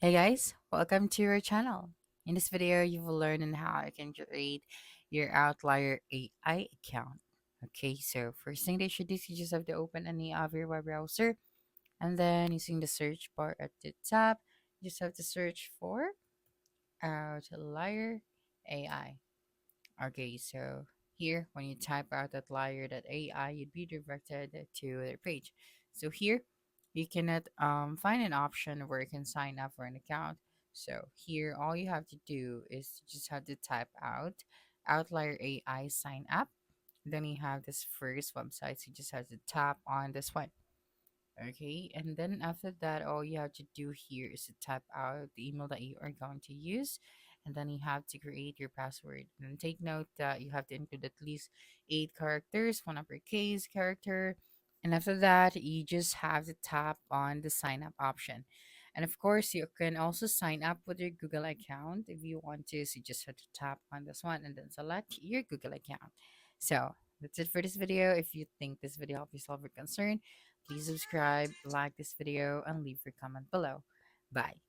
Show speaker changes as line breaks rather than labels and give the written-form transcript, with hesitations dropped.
Hey guys, welcome to our channel. In this video, you will learn on how you can create your Outlier AI account. Okay, so first thing that you should do is you just have to open any of your web browser, and then using the search bar at the top, you just have to search for Outlier AI. Okay, so here, when you type out outlier.ai, you'd be directed to their page. So here, you cannot find an option where you can sign up for an account. So here, all you have to do is you just have to type out Outlier AI sign up. Then you have this first website, so you just have to tap on this one. Okay, and then after that, all you have to do here is to type out the email that you are going to use, and then you have to create your password. And take note that you have to include at least 8 characters, one uppercase character, and after that, you just have to tap on the sign up option. And of course, you can also sign up with your Google account if you want to. So you just have to tap on this one and then select your Google account. So that's it for this video. If you think this video helped you solve your concern, please subscribe, like this video, and leave your comment below. Bye.